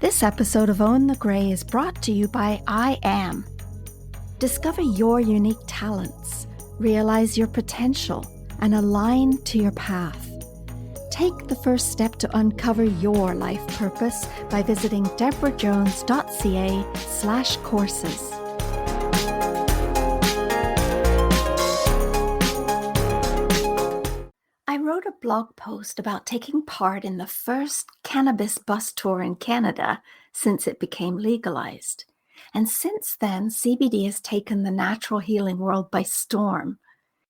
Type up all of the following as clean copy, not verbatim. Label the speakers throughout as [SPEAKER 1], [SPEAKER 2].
[SPEAKER 1] This episode of Own the Grey is brought to you by I Am. Discover your unique talents, realize your potential, and align to your path. Take the first step to uncover your life purpose by visiting debrajones.ca/courses. I wrote a blog post about taking part in the first cannabis bus tour in Canada since it became legalized. And since then, CBD has taken the natural healing world by storm.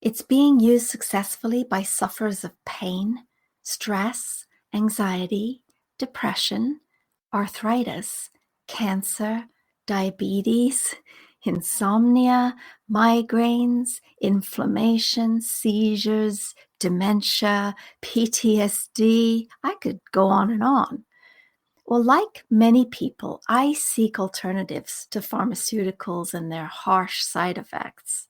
[SPEAKER 1] It's being used successfully by sufferers of pain, stress, anxiety, depression, arthritis, cancer, diabetes, insomnia, migraines, inflammation, seizures, dementia, PTSD. I could go on and on. Well, like many people, I seek alternatives to pharmaceuticals and their harsh side effects.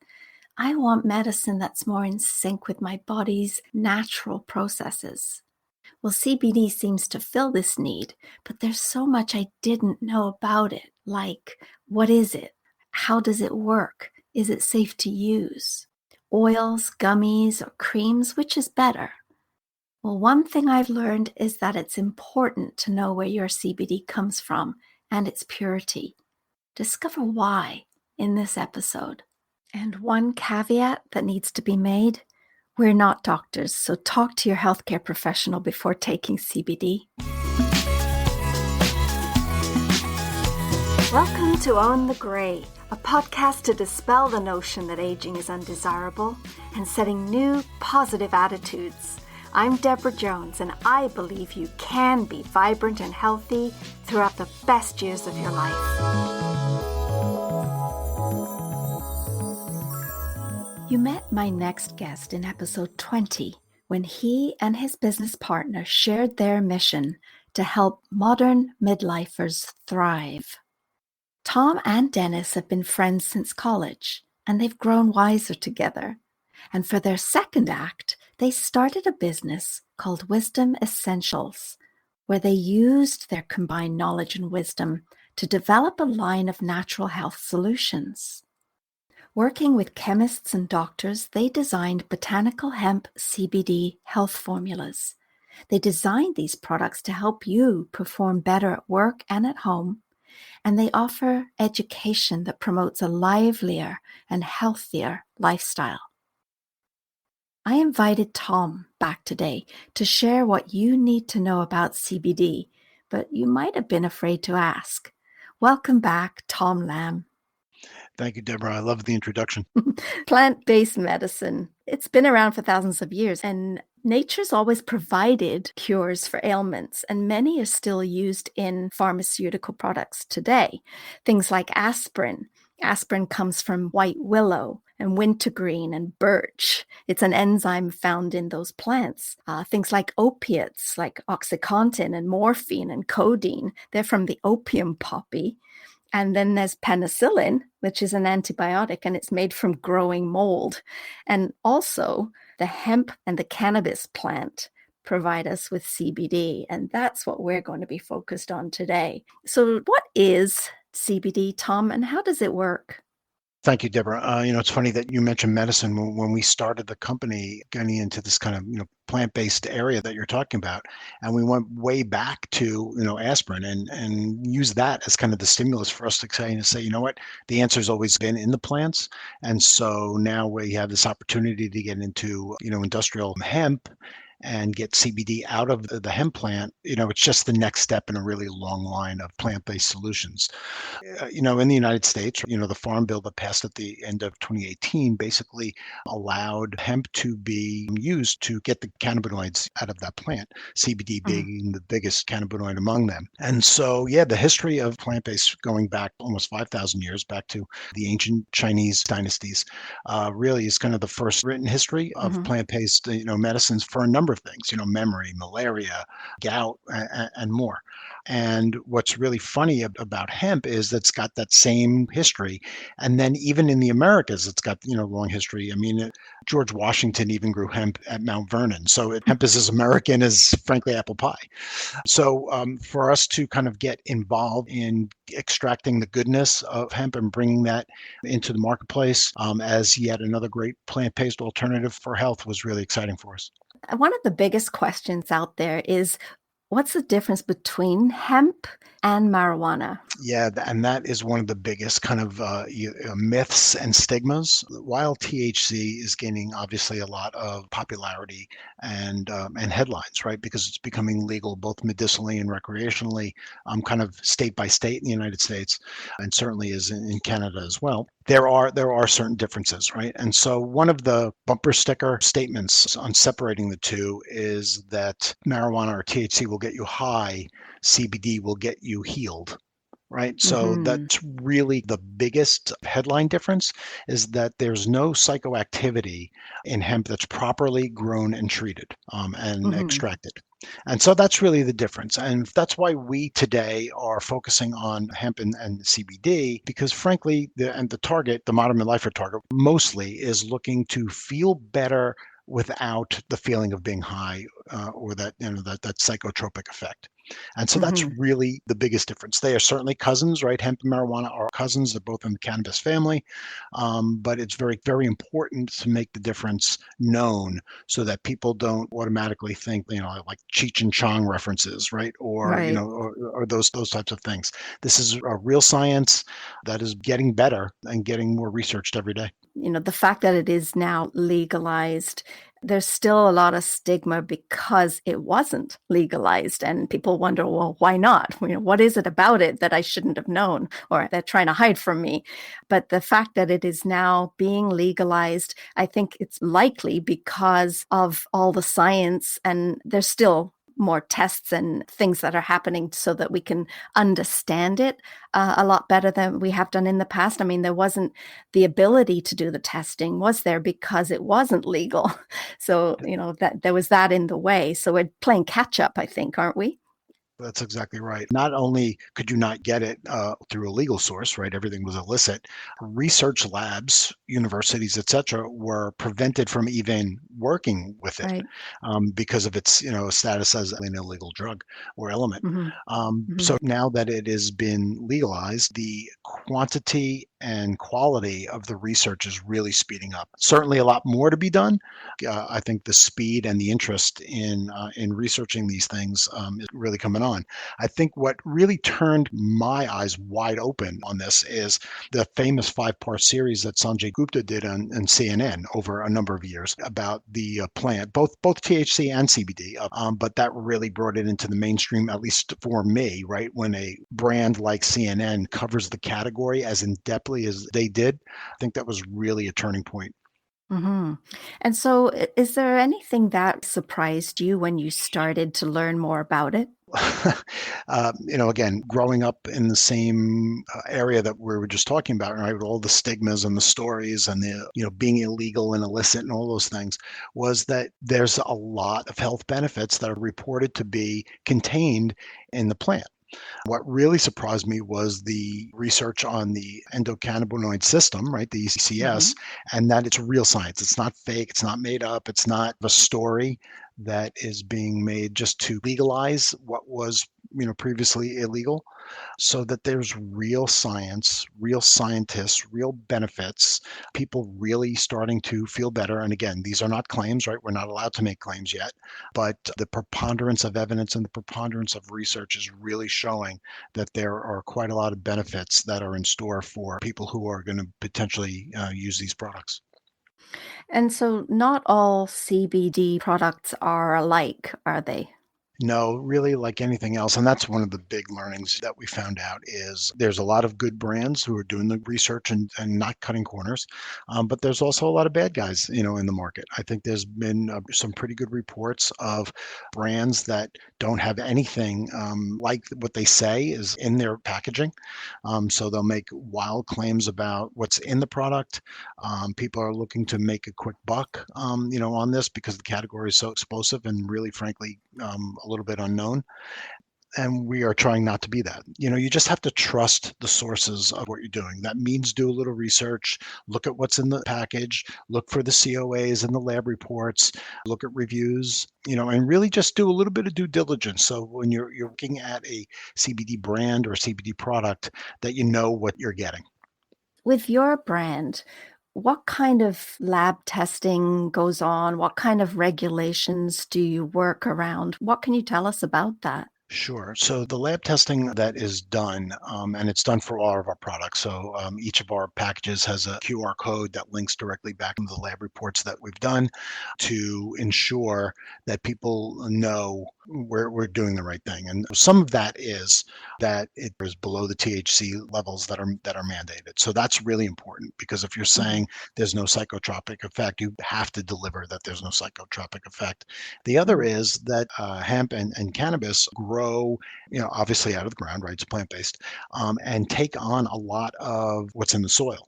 [SPEAKER 1] I want medicine that's more in sync with my body's natural processes. Well, CBD seems to fill this need, but there's so much I didn't know about it. Like, what is it? How does it work? Is it safe to use? Oils, gummies, or creams, which is better? Well, one thing I've learned is that it's important to know where your CBD comes from and its purity. Discover why in this episode. And one caveat that needs to be made, we're not doctors, so talk to your healthcare professional before taking CBD. Welcome to Own the Grey, a podcast to dispel the notion that aging is undesirable and setting new, positive attitudes. I'm Debra Jones, and I believe you can be vibrant and healthy throughout the best years of your life. You met my next guest in episode 20 when he and his business partner shared their mission to help modern midlifers thrive. Tom and Dennis have been friends since college, and they've grown wiser together. And for their second act, they started a business called Wisdom Essentials, where they used their combined knowledge and wisdom to develop a line of natural health solutions. Working with chemists and doctors, they designed botanical hemp CBD health formulas. They designed these products to help you perform better at work and at home, and they offer education that promotes a livelier and healthier lifestyle. I invited Tom back today to share what you need to know about CBD, but you might have been afraid to ask. Welcome back, Tom Lamb.
[SPEAKER 2] Thank you, Deborah. I love the introduction.
[SPEAKER 1] Plant-based medicine. It's been around for thousands of years, and nature's always provided cures for ailments, and many are still used in pharmaceutical products today. Things like aspirin. Aspirin comes from white willow and wintergreen and birch. It's an enzyme found in those plants. Things like opiates, like OxyContin and morphine and codeine, they're from the opium poppy. And then there's penicillin, which is an antibiotic, and it's made from growing mold. And also the hemp and the cannabis plant provide us with CBD, and that's what we're going to be focused on today. So what is CBD, Tom, and how does it work?
[SPEAKER 2] Thank you, Deborah. It's funny that you mentioned medicine. When we started the company, getting into this kind of, plant-based area that you're talking about, and we went way back to, aspirin and use that as kind of the stimulus for us to say, you know what, the answer's always been in the plants. And so now we have this opportunity to get into, industrial hemp and get CBD out of the hemp plant. It's just the next step in a really long line of plant-based solutions. In the United States, the Farm Bill that passed at the end of 2018 basically allowed hemp to be used to get the cannabinoids out of that plant, CBD being the biggest cannabinoid among them. And so, the history of plant-based going back almost 5,000 years, back to the ancient Chinese dynasties, really is kind of the first written history of plant-based, medicines for a number number of things, memory, malaria, gout, and more. And what's really funny about hemp is that it's got that same history. And then even in the Americas, it's got, long history. I mean, George Washington even grew hemp at Mount Vernon. So hemp is as American as, frankly, apple pie. So for us to kind of get involved in extracting the goodness of hemp and bringing that into the marketplace as yet another great plant-based alternative for health was really exciting for us.
[SPEAKER 1] One of the biggest questions out there is what's the difference between hemp and marijuana?
[SPEAKER 2] Yeah, and that is one of the biggest kind of myths and stigmas. While THC is gaining obviously a lot of popularity and headlines, right? Because it's becoming legal both medicinally and recreationally, kind of state by state in the United States, and certainly is in Canada as well. There are certain differences, right? And so one of the bumper sticker statements on separating the two is that marijuana or THC will get you high, CBD will get you healed, right? So
[SPEAKER 1] Mm-hmm.
[SPEAKER 2] that's really the biggest headline difference, is that there's no psychoactivity in hemp that's properly grown and treated and
[SPEAKER 1] Mm-hmm.
[SPEAKER 2] extracted. And so that's really the difference. And that's why we today are focusing on hemp and CBD, because frankly, the target, the modern midlifer target, mostly is looking to feel better without the feeling of being high or that psychotropic effect. And so that's
[SPEAKER 1] Mm-hmm.
[SPEAKER 2] really the biggest difference. They are certainly cousins, right? Hemp and marijuana are cousins. They're both in the cannabis family. But it's very, very important to make the difference known so that people don't automatically think, like Cheech and Chong references, right? Or,
[SPEAKER 1] Right.
[SPEAKER 2] or those types of things. This is a real science that is getting better and getting more researched every day.
[SPEAKER 1] The fact that it is now legalized, there's still a lot of stigma because it wasn't legalized. And people wonder, well, why not? What is it about it that I shouldn't have known or they're trying to hide from me? But the fact that it is now being legalized, I think it's likely because of all the science, and there's still more tests and things that are happening so that we can understand it a lot better than we have done in the past. I mean, there wasn't the ability to do the testing, was there, because it wasn't legal. So, that there was that in the way. So we're playing catch up, I think, aren't we?
[SPEAKER 2] That's exactly right. Not only could you not get it through a legal source, right? Everything was illicit. Research labs, universities, etc., were prevented from even working with it
[SPEAKER 1] Right.
[SPEAKER 2] because of its, status as an illegal drug or element.
[SPEAKER 1] Hmm. Hmm.
[SPEAKER 2] So now that it has been legalized, the quantity and quality of the research is really speeding up. Certainly, a lot more to be done. I think the speed and the interest in researching these things is really coming on. I think what really turned my eyes wide open on this is the famous five-part series that Sanjay Gupta did on CNN over a number of years about the plant, both THC and CBD. But that really brought it into the mainstream, at least for me, right? When a brand like CNN covers the category as in depthly as they did, I think that was really a turning point.
[SPEAKER 1] Hmm. And so, is there anything that surprised you when you started to learn more about it?
[SPEAKER 2] Again, growing up in the same area that we were just talking about, right, with all the stigmas and the stories and the, being illegal and illicit and all those things, was that there's a lot of health benefits that are reported to be contained in the plant. What really surprised me was the research on the endocannabinoid system, right, the ECS,
[SPEAKER 1] Hmm.
[SPEAKER 2] and that it's real science. It's not fake, it's not made up, it's not a story that is being made just to legalize what was, previously illegal, so that there's real science, real scientists, real benefits, people really starting to feel better. And again, these are not claims, right? We're not allowed to make claims yet, but the preponderance of evidence and the preponderance of research is really showing that there are quite a lot of benefits that are in store for people who are going to potentially use these products.
[SPEAKER 1] And so, not all CBD products are alike, are they?
[SPEAKER 2] No, really, like anything else, and that's one of the big learnings that we found out is there's a lot of good brands who are doing the research and not cutting corners, but there's also a lot of bad guys, in the market. I think there's been some pretty good reports of brands that don't have anything like what they say is in their packaging. So they'll make wild claims about what's in the product. People are looking to make a quick buck, on this because the category is so explosive and really, frankly, a little bit unknown. And we are trying not to be that. You just have to trust the sources of what you're doing. That means do a little research, look at what's in the package, look for the COAs and the lab reports, look at reviews, and really just do a little bit of due diligence. So when you're looking at a CBD brand or CBD product, that you know what you're getting.
[SPEAKER 1] With your brand, what kind of lab testing goes on? What kind of regulations do you work around? What can you tell us about that?
[SPEAKER 2] Sure. So the lab testing that is done, and it's done for all of our products. So each of our packages has a QR code that links directly back into the lab reports that we've done to ensure that people know we're doing the right thing. And some of that is that it is below the THC levels that are mandated. So that's really important because if you're
[SPEAKER 1] Mhm.
[SPEAKER 2] saying there's no psychotropic effect, you have to deliver that there's no psychotropic effect. The other
[SPEAKER 1] Mhm.
[SPEAKER 2] is that hemp and cannabis grow, obviously out of the ground, right? It's plant-based, and take on a lot of what's in the soil.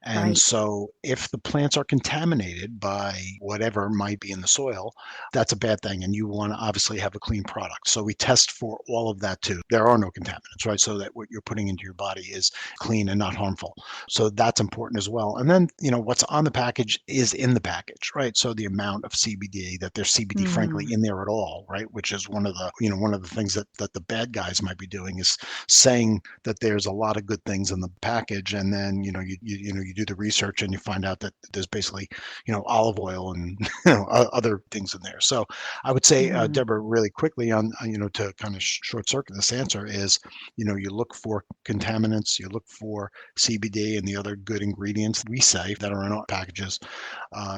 [SPEAKER 2] And
[SPEAKER 1] Right.
[SPEAKER 2] so if the plants are contaminated by whatever might be in the soil, that's a bad thing. And you want to obviously have a clean product. So we test for all of that too. There are no contaminants, right? So that what you're putting into your body is clean and not harmful. So that's important as well. And then, what's on the package is in the package, right? So the amount of CBD, that there's CBD frankly
[SPEAKER 1] Mm.
[SPEAKER 2] in there at all, right? Which is one of the things that the bad guys might be doing is saying that there's a lot of good things in the package, and then you do the research and you find out that there's basically olive oil and other things in there. So I would say,
[SPEAKER 1] Mhm.
[SPEAKER 2] Deborah, really quickly on to kind of short circuit this answer is, you look for contaminants, you look for CBD and the other good ingredients we say that are in our packages.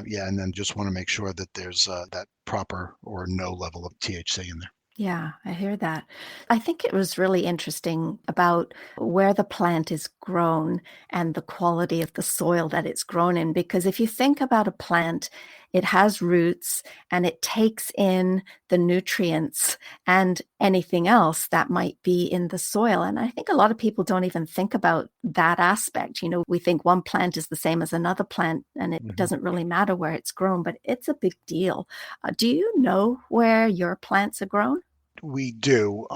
[SPEAKER 2] Yeah, and then just want to make sure that there's that proper or no level of THC in there.
[SPEAKER 1] Yeah, I hear that. I think it was really interesting about where the plant is grown and the quality of the soil that it's grown in. Because if you think about a plant, it has roots and it takes in the nutrients and anything else that might be in the soil. And I think a lot of people don't even think about that aspect. We think one plant is the same as another plant and it
[SPEAKER 2] Mhm.
[SPEAKER 1] doesn't really matter where it's grown, but it's a big deal. Do you know where your plants are grown?
[SPEAKER 2] We do.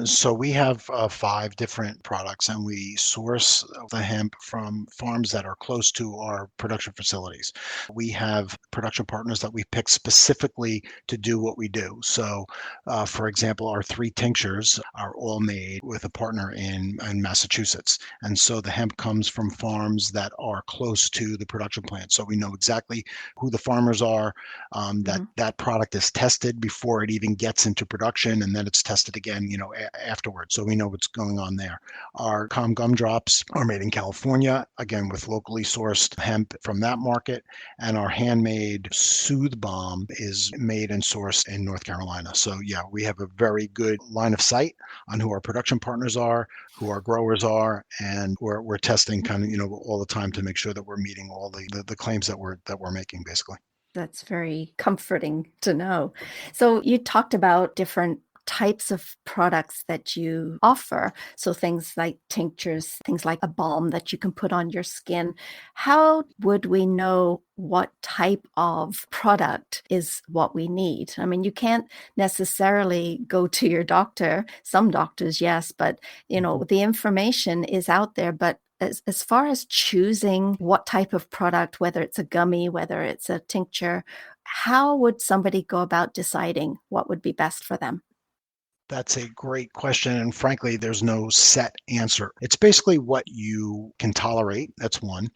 [SPEAKER 2] So we have 5 different products, and we source the hemp from farms that are close to our production facilities. We have production partners that we pick specifically to do what we do. So, for example, our 3 tinctures are all made with a partner in Massachusetts. And so the hemp comes from farms that are close to the production plant. So we know exactly who the farmers are, that
[SPEAKER 1] Mhm.
[SPEAKER 2] that product is tested before it even gets into production, and then it's tested again, afterwards. So we know what's going on there. Our calm gum drops are made in California, again with locally sourced hemp from that market, and our handmade Soothe Balm is made and sourced in North Carolina. So yeah, we have a very good line of sight on who our production partners are, who our growers are, and we're testing kind of all the time to make sure that we're meeting all the claims that we're making basically.
[SPEAKER 1] That's very comforting to know. So you talked about different types of products that you offer. So things like tinctures, things like a balm that you can put on your skin. How would we know what type of product is what we need? I mean, you can't necessarily go to your doctor. Some doctors, yes, but
[SPEAKER 2] Mhm.
[SPEAKER 1] the information is out there, but as far as choosing what type of product, whether it's a gummy, whether it's a tincture, how would somebody go about deciding what would be best for them?
[SPEAKER 2] That's a great question. And frankly, there's no set answer. It's basically what you can tolerate. That's one.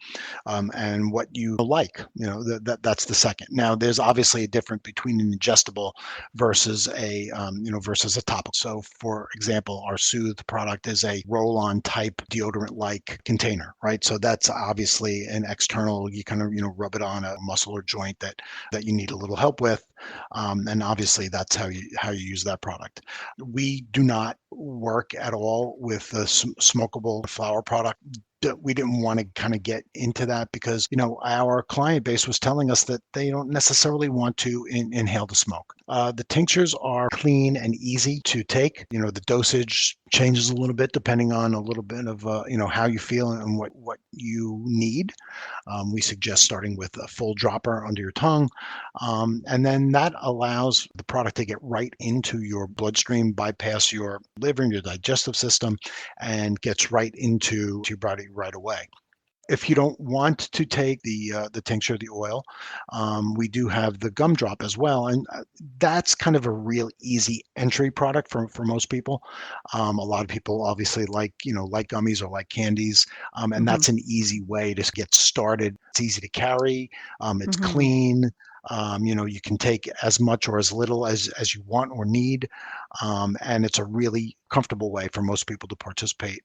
[SPEAKER 2] And what you like, that's the second. Now, there's obviously a difference between an ingestible versus versus a topical. So for example, our Soothe product is a roll-on type deodorant-like container, right? So that's obviously an external, you kind of, rub it on a muscle or joint that you need a little help with. And obviously that's how you use that product. We do not work at all with the smokable flower product. We didn't want to kind of get into that because our client base was telling us that they don't necessarily want to inhale the smoke. The tinctures are clean and easy to take. The dosage changes a little bit depending on a little bit of how you feel and what you need. We suggest starting with a full dropper under your tongue, and then that allows the product to get right into your bloodstream, bypass your liver and your digestive system, and gets right into your body right away. If you don't want to take the tincture, the oil, we do have the gum drop as well, and that's kind of a real easy entry product for most people. A lot of people obviously like gummies or like candies, and
[SPEAKER 1] Hmm.
[SPEAKER 2] that's an easy way to get started. It's easy to carry, it's
[SPEAKER 1] Hmm.
[SPEAKER 2] clean. You can take as much or as little as you want or need, and it's a really comfortable way for most people to participate.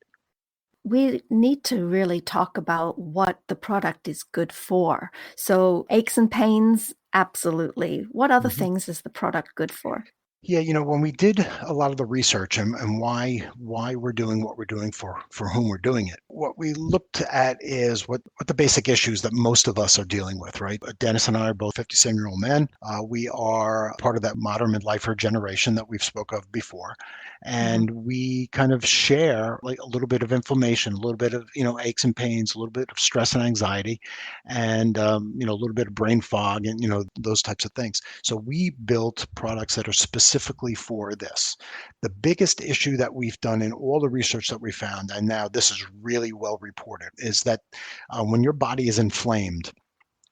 [SPEAKER 1] We need to really talk about what the product is good for. So, aches and pains, absolutely. What other
[SPEAKER 2] Mhm.
[SPEAKER 1] things is the product good for?
[SPEAKER 2] Yeah, when we did a lot of the research and why we're doing what we're doing for whom we're doing it, what we looked at is what the basic issues that most of us are dealing with, right? Dennis and I are both 57-year-old men. We are part of that modern midlifer generation that we've spoke of before,
[SPEAKER 1] Hmm.
[SPEAKER 2] and we kind of share like a little bit of inflammation, a little bit of aches and pains, a little bit of stress and anxiety, and a little bit of brain fog, and those types of things. So we built products that are specifically for this. The biggest issue that we've done in all the research that we found, and now this is really well reported, is that when your body is inflamed,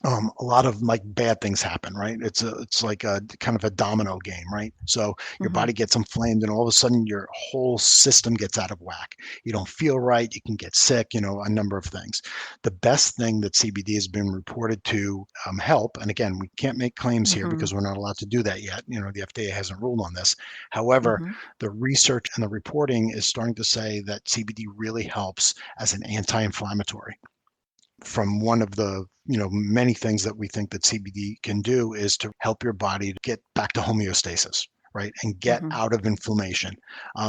[SPEAKER 2] a lot of like bad things happen, right? It's like a kind of a domino game, right? So your
[SPEAKER 1] Hmm.
[SPEAKER 2] body gets inflamed, and all of a sudden your whole system gets out of whack. You don't feel right. You can get sick. A number of things. The best thing that CBD has been reported to help, and again, we can't make claims here
[SPEAKER 1] Hmm.
[SPEAKER 2] because we're not allowed to do that yet. The FDA hasn't ruled on this. However,
[SPEAKER 1] Hmm.
[SPEAKER 2] the research and the reporting is starting to say that CBD really helps as an anti-inflammatory. From one of the many things that we think that CBD can do is to help your body get back to homeostasis, right, and get
[SPEAKER 1] Hmm.
[SPEAKER 2] out of inflammation.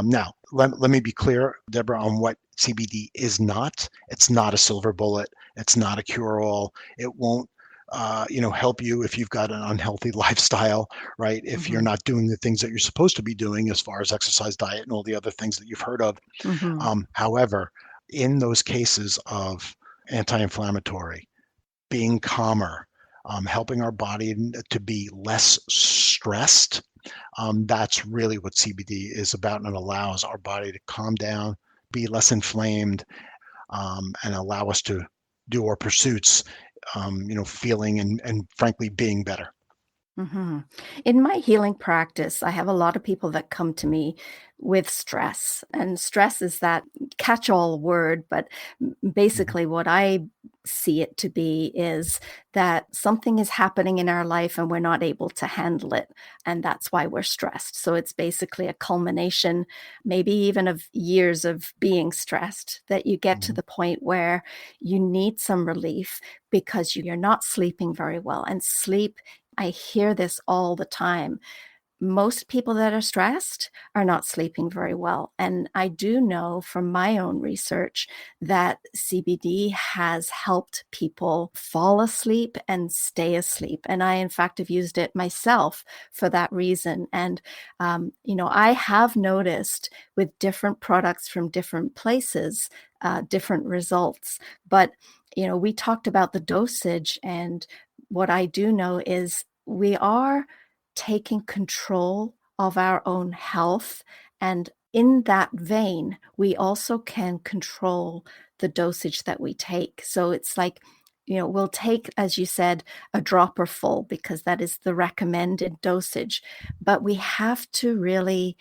[SPEAKER 2] Now, let me be clear, Deborah, on what CBD is not. It's not a silver bullet. It's not a cure-all. It won't help you if you've got an unhealthy lifestyle, right? If you're
[SPEAKER 1] Hmm.
[SPEAKER 2] not doing the things that you're supposed to be doing as far as exercise, diet, and all the other things that you've heard of.
[SPEAKER 1] Hmm.
[SPEAKER 2] However, in those cases of anti-inflammatory, being calmer, helping our body to be less stressed. That's really what CBD is about, and it allows our body to calm down, be less inflamed, and allow us to do our pursuits, feeling and frankly being better.
[SPEAKER 1] Hmm. In my healing practice, I have a lot of people that come to me with stress. And stress is that catch all word, but
[SPEAKER 2] Mhm.
[SPEAKER 1] basically, what I see it to be is that something is happening in our life and we're not able to handle it. And that's why we're stressed. So it's basically a culmination, maybe even of years of being stressed, that you get to
[SPEAKER 2] Mhm.
[SPEAKER 1] the point where you need some relief because you're not sleeping very well. And sleep, I hear this all the time. Most people that are stressed are not sleeping very well. And I do know from my own research that CBD has helped people fall asleep and stay asleep. And I, in fact, have used it myself for that reason. And, I have noticed with different products from different places, different results. But, we talked about the dosage. And what I do know is we are taking control of our own health. And in that vein, we also can control the dosage that we take. So it's like, we'll take, as you said, a dropper full because that is the recommended dosage. But we have to really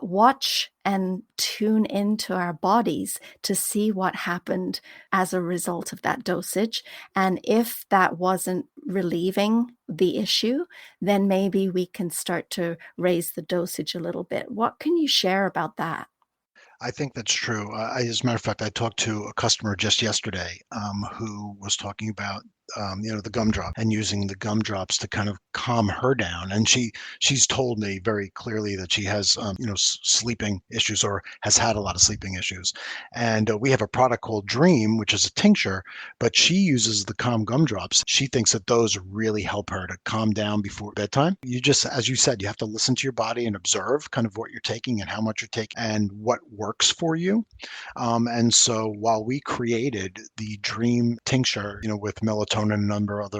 [SPEAKER 1] watch and tune into our bodies to see what happened as a result of that dosage. And if that wasn't relieving the issue, then maybe we can start to raise the dosage a little bit. What can you share about that?
[SPEAKER 2] I think that's true. As a matter of fact, I talked to a customer just yesterday who was talking about the gumdrop and using the gumdrops to kind of calm her down. And she's told me very clearly that she has sleeping issues or has had a lot of sleeping issues. And we have a product called Dream, which is a tincture, but she uses the calm gumdrops. She thinks that those really help her to calm down before bedtime. You just, as you said, you have to listen to your body and observe kind of what you're taking and how much you're taking and what works for you. And so while we created the Dream tincture, with melatonin and a number of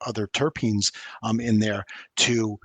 [SPEAKER 2] other terpenes in there to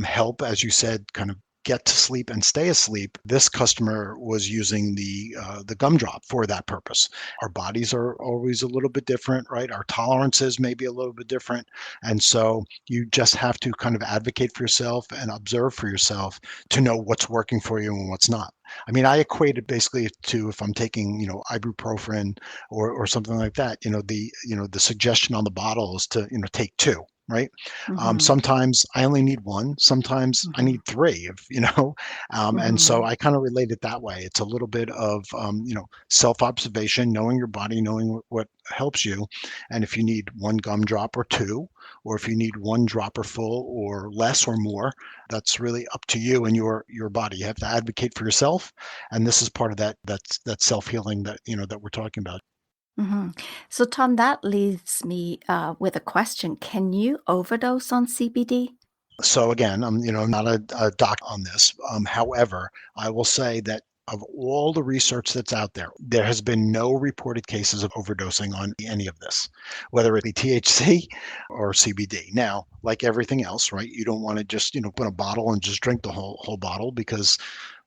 [SPEAKER 2] help, as you said, kind of get to sleep and stay asleep, this customer was using the gumdrop for that purpose. Our bodies are always a little bit different, right? Our tolerances may be a little bit different. And so you just have to kind of advocate for yourself and observe for yourself to know what's working for you and what's not. I mean, I equate it basically to if I'm taking, ibuprofen or something like that, the suggestion on the bottle is to, take two. Right.
[SPEAKER 1] Mm-hmm.
[SPEAKER 2] Sometimes I only need one. Sometimes I
[SPEAKER 1] Mm-hmm.
[SPEAKER 2] need three. And so
[SPEAKER 1] Mm-hmm.
[SPEAKER 2] I kind of relate it that way. It's a little bit of self-observation, knowing your body, knowing what helps you, and if you need one gumdrop or two, or if you need one dropper full or less or more, that's really up to you and your body. You have to advocate for yourself, and this is part of that self-healing that we're talking about.
[SPEAKER 1] Mm-hmm. So, Tom, that leaves me with a question. Can you overdose on CBD?
[SPEAKER 2] So again, I'm not a doc on this. However, I will say that of all the research that's out there, there has been no reported cases of overdosing on any of this, whether it be THC or CBD. Now, like everything else, right? You don't want to just, put a bottle and just drink the whole bottle because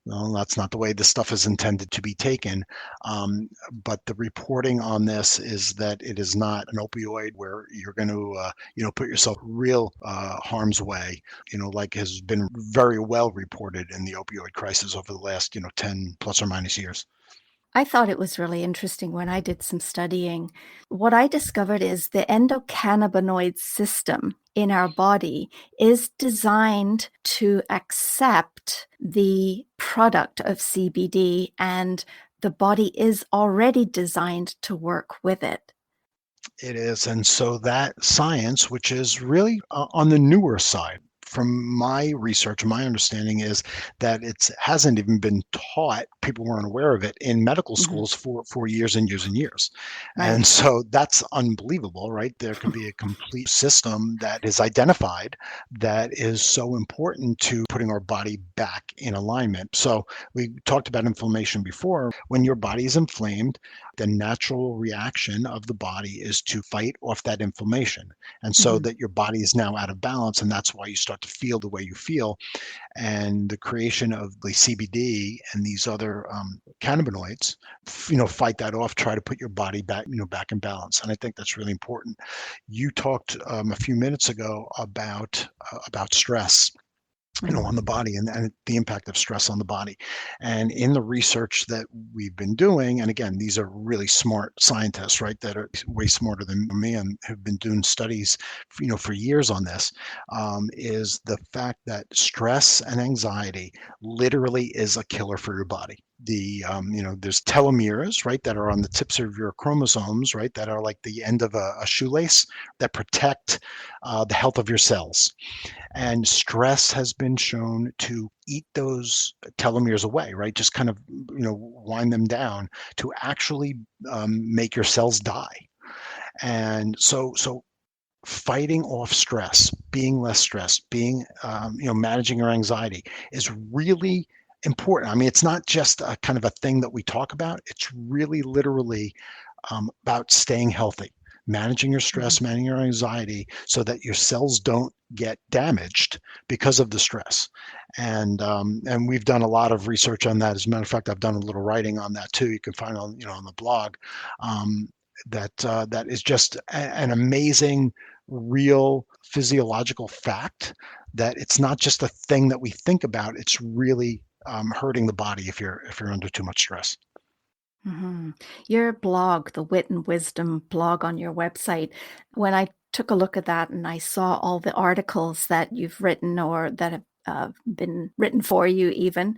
[SPEAKER 2] well, that's not the way this stuff is intended to be taken. But the reporting on this is that it is not an opioid where you're going to, put yourself real harm's way, like has been very well reported in the opioid crisis over the last, 10 plus or minus years.
[SPEAKER 1] I thought it was really interesting when I did some studying. What I discovered is the endocannabinoid system in our body is designed to accept the product of CBD, and the body is already designed to work with it.
[SPEAKER 2] It is. And so that science, which is really on the newer side, from my research, my understanding is that it hasn't even been taught. People weren't aware of it in medical
[SPEAKER 1] Mhm.
[SPEAKER 2] schools for years and years and years. And
[SPEAKER 1] Right.
[SPEAKER 2] so that's unbelievable, right? There could be a complete system that is identified that is so important to putting our body back in alignment. So we talked about inflammation before. When your body is inflamed, the natural reaction of the body is to fight off that inflammation. And so
[SPEAKER 1] Mhm.
[SPEAKER 2] that your body is now out of balance. And that's why you start to feel the way you feel. And the creation of the CBD and these other cannabinoids, fight that off, try to put your body back, back in balance. And I think that's really important. You talked a few minutes ago about stress, on the
[SPEAKER 1] Mhm.
[SPEAKER 2] body and the impact of stress on the body. And in the research that we've been doing, and again, these are really smart scientists, right, that are way smarter than me and have been doing studies, for years on this, is the fact that stress and anxiety literally is a killer for your body. There's telomeres, right, that are on the tips of your chromosomes, right, that are like the end of a shoelace that protect the health of your cells. And stress has been shown to eat those telomeres away, right? Just kind of, wind them down to actually make your cells die. And so fighting off stress, being less stressed, being, managing your anxiety is really important. I mean, it's not just a kind of a thing that we talk about. It's really literally about staying healthy, managing your stress,
[SPEAKER 1] Mhm.
[SPEAKER 2] managing your anxiety so that your cells don't get damaged because of the stress. And we've done a lot of research on that. As a matter of fact, I've done a little writing on that too. You can find on the blog. That is just an amazing, real physiological fact that it's not just a thing that we think about. It's really hurting the body if you're under too much stress.
[SPEAKER 1] Hmm. Your blog, the Wit and Wisdom blog on your website, when I took a look at that and I saw all the articles that you've written or that have been written for you, even,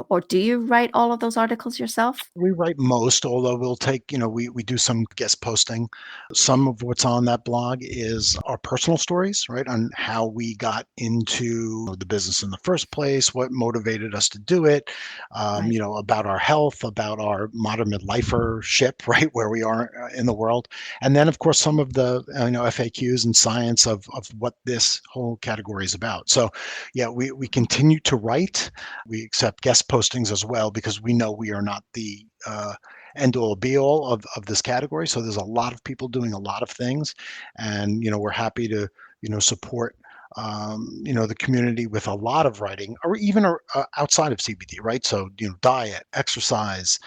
[SPEAKER 1] or do you write all of those articles yourself?
[SPEAKER 2] We write most, although we'll take, we do some guest posting. Some of what's on that blog is our personal stories, right? On how we got into the business in the first place, what motivated us to do it,
[SPEAKER 1] Right.
[SPEAKER 2] about our health, about our modern midlifership, right? Where we are in the world. And then, of course, some of the, FAQs and science of what this whole category is about. So, yeah, we continue to write. We accept guest postings as well because we know we are not the end all be all of this category. So there's a lot of people doing a lot of things, and we're happy to support the community with a lot of writing, or even outside of CBD, right? So diet, exercise,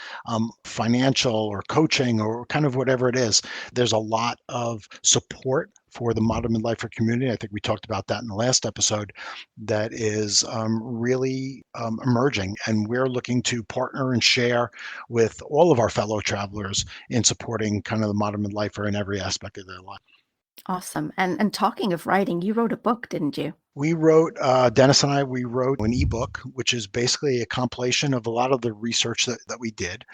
[SPEAKER 2] financial, or coaching, or kind of whatever it is. There's a lot of support for the modern midlifer community. I think we talked about that in the last episode. That is really emerging, and we're looking to partner and share with all of our fellow travelers in supporting kind of the modern midlifer in every aspect of their life.
[SPEAKER 1] Awesome. And talking of writing, you wrote a book, didn't you?
[SPEAKER 2] We wrote, Dennis and I, we wrote an ebook, which is basically a compilation of a lot of the research that we did.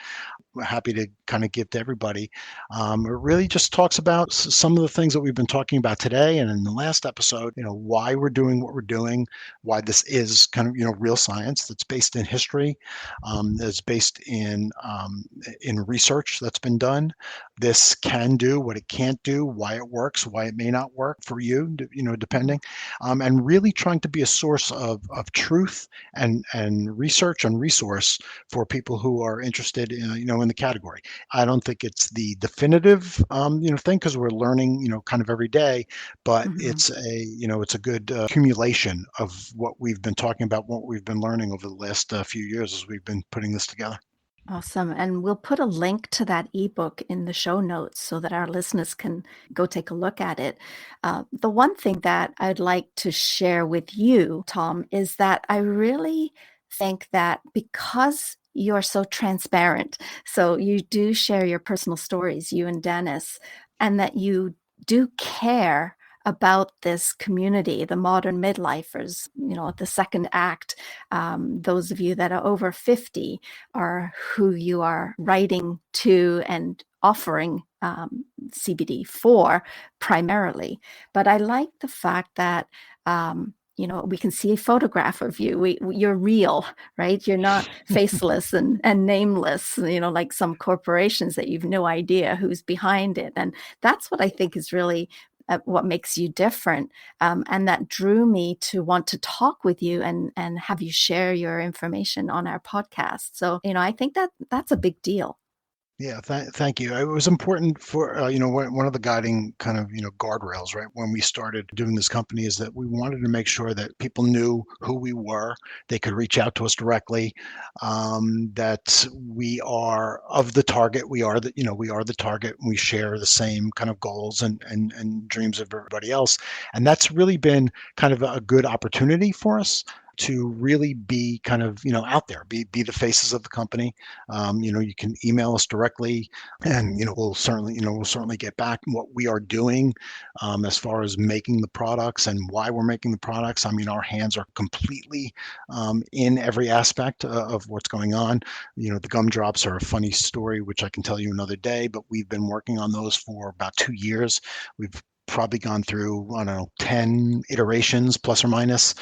[SPEAKER 2] We're happy to kind of give to everybody. It really just talks about some of the things that we've been talking about today and in the last episode, why we're doing what we're doing, why this is kind of, real science that's based in history, that's based in research that's been done. This can do what it can't do, why it works, why it may not work for you,
[SPEAKER 1] Mhm.
[SPEAKER 2] depending, and really trying to be a source of truth and research and resource for people who are interested in the category. I don't think it's the definitive thing, because we're learning kind of every day, but
[SPEAKER 1] Mhm.
[SPEAKER 2] it's a good accumulation of what we've been talking about, what we've been learning over the last few years as we've been putting this together.
[SPEAKER 1] Awesome. And we'll put a link to that ebook in the show notes so that our listeners can go take a look at it. The one thing that I'd like to share with you, Tom, is that I really think that because you're so transparent, so you do share your personal stories, you and Dennis, and that you do care about this community, the modern midlifers, the second act, those of you that are over 50 are who you are writing to and offering CBD for primarily. But I like the fact that we can see a photograph of you. You're real, right? You're not faceless and nameless, like some corporations that you've no idea who's behind it. And that's what I think is really what makes you different, and that drew me to want to talk with you and have you share your information on our podcast. So I think that that's a big deal.
[SPEAKER 2] Yeah, thank you. It was important for, one of the guiding kind of, guardrails, right, when we started doing this company, is that we wanted to make sure that people knew who we were. They could reach out to us directly, that we are of the target. We are the target. We share the same kind of goals and dreams of everybody else. And that's really been kind of a good opportunity for us to really be kind of, out there, be the faces of the company. You can email us directly, and we'll certainly get back what we are doing, as far as making the products and why we're making the products. I mean, our hands are completely in every aspect of what's going on. The gumdrops are a funny story, which I can tell you another day, but we've been working on those for about 2 years. We've probably gone through, I don't know, 10 iterations plus or minus,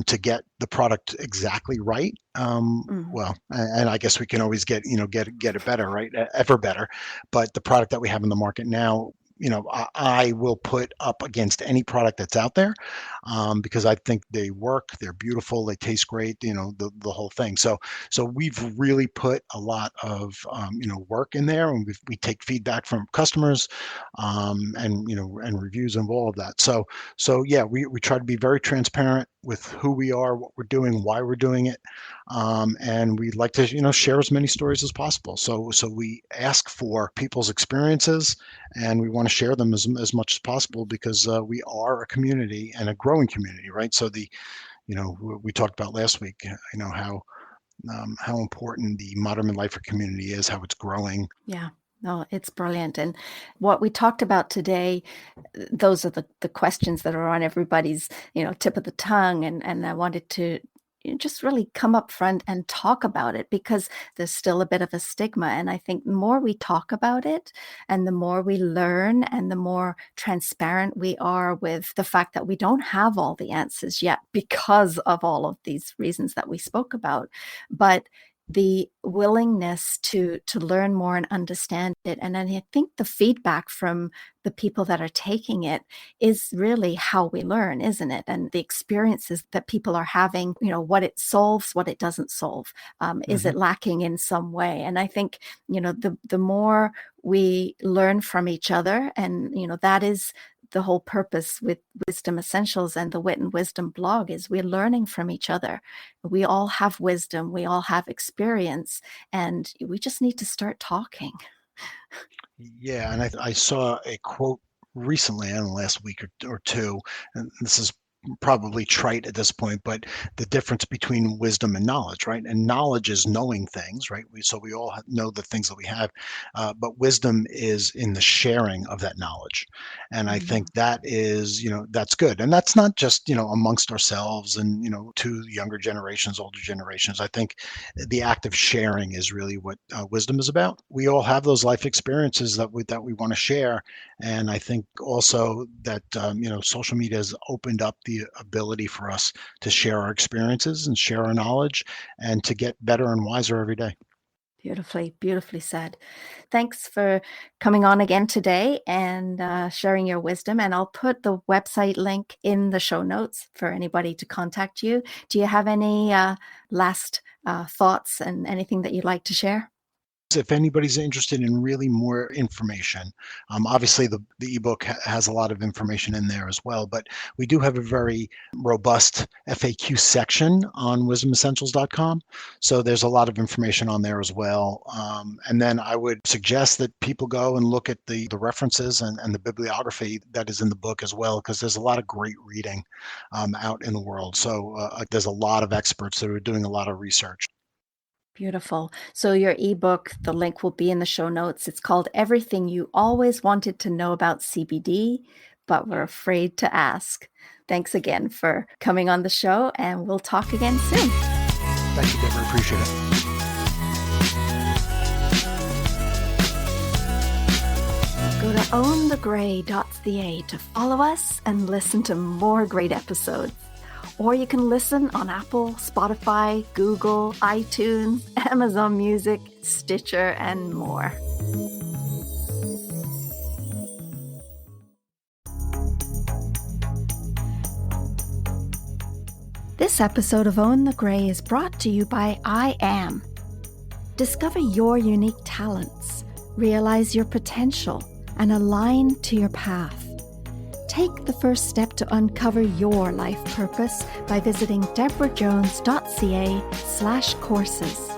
[SPEAKER 2] to get the product exactly right.
[SPEAKER 1] Mm.
[SPEAKER 2] Well, and I guess we can always get it better, right? Ever better. But the product that we have in the market now, I will put up against any product that's out there, because I think they work, they're beautiful, they taste great, the whole thing. So we've really put a lot of work in there, and we take feedback from customers, and reviews and all of that. So yeah, we try to be very transparent with who we are, what we're doing, why we're doing it, and we like to share as many stories as possible. So we ask for people's experiences, and we want to share them as much as possible, because we are a community and a growing community, right? So we talked about last week, how how important the modern midlifer community is, how it's growing.
[SPEAKER 1] Yeah. No, it's brilliant. And what we talked about today, those are the questions that are on everybody's, tip of the tongue. And I wanted to just really come up front and talk about it because there's still a bit of a stigma. And I think the more we talk about it and the more we learn and the more transparent we are with the fact that we don't have all the answers yet because of all of these reasons that we spoke about. But the willingness to learn more and understand it. And then I think the feedback from the people that are taking it is really how we learn, isn't it? And the experiences that people are having, what it solves, what it doesn't solve. Is
[SPEAKER 2] Hmm.
[SPEAKER 1] it lacking in some way? And I think, the more we learn from each other, and, that is the whole purpose with Wisdom Essentials and the Wit and Wisdom blog is we're learning from each other. We all have wisdom, we all have experience, and we just need to start talking.
[SPEAKER 2] Yeah, and I saw a quote recently, in the last week or two, and this is probably trite at this point, but the difference between wisdom and knowledge, right? And knowledge is knowing things, right? We all know the things that we have, but wisdom is in the sharing of that knowledge. And I
[SPEAKER 1] Mhm.
[SPEAKER 2] think that is, that's good. And that's not just, amongst ourselves and, to younger generations, older generations. I think the act of sharing is really what wisdom is about. We all have those life experiences that we want to share, and I think also that social media has opened up the ability for us to share our experiences and share our knowledge, and to get better and wiser every day.
[SPEAKER 1] Beautifully, beautifully said. Thanks for coming on again today and sharing your wisdom. And I'll put the website link in the show notes for anybody to contact you. Do you have any last thoughts and anything that you'd like to share?
[SPEAKER 2] If anybody's interested in really more information, obviously the ebook has a lot of information in there as well, but we do have a very robust FAQ section on wisdomessentials.com. So there's a lot of information on there as well. And then I would suggest that people go and look at the references and the bibliography that is in the book as well, because there's a lot of great reading out in the world. So there's a lot of experts that are doing a lot of research.
[SPEAKER 1] Beautiful. So your ebook, the link will be in the show notes. It's called Everything You Always Wanted to Know About CBD, but Were Afraid to Ask. Thanks again for coming on the show, and we'll talk again soon.
[SPEAKER 2] Thank you, Deborah. Appreciate it.
[SPEAKER 1] Go to ownthegray.ca to follow us and listen to more great episodes. Or you can listen on Apple, Spotify, Google, iTunes, Amazon Music, Stitcher, and more. This episode of Own the Gray is brought to you by I Am. Discover your unique talents, realize your potential, and align to your path. Take the first step to uncover your life purpose by visiting debrajones.ca/courses.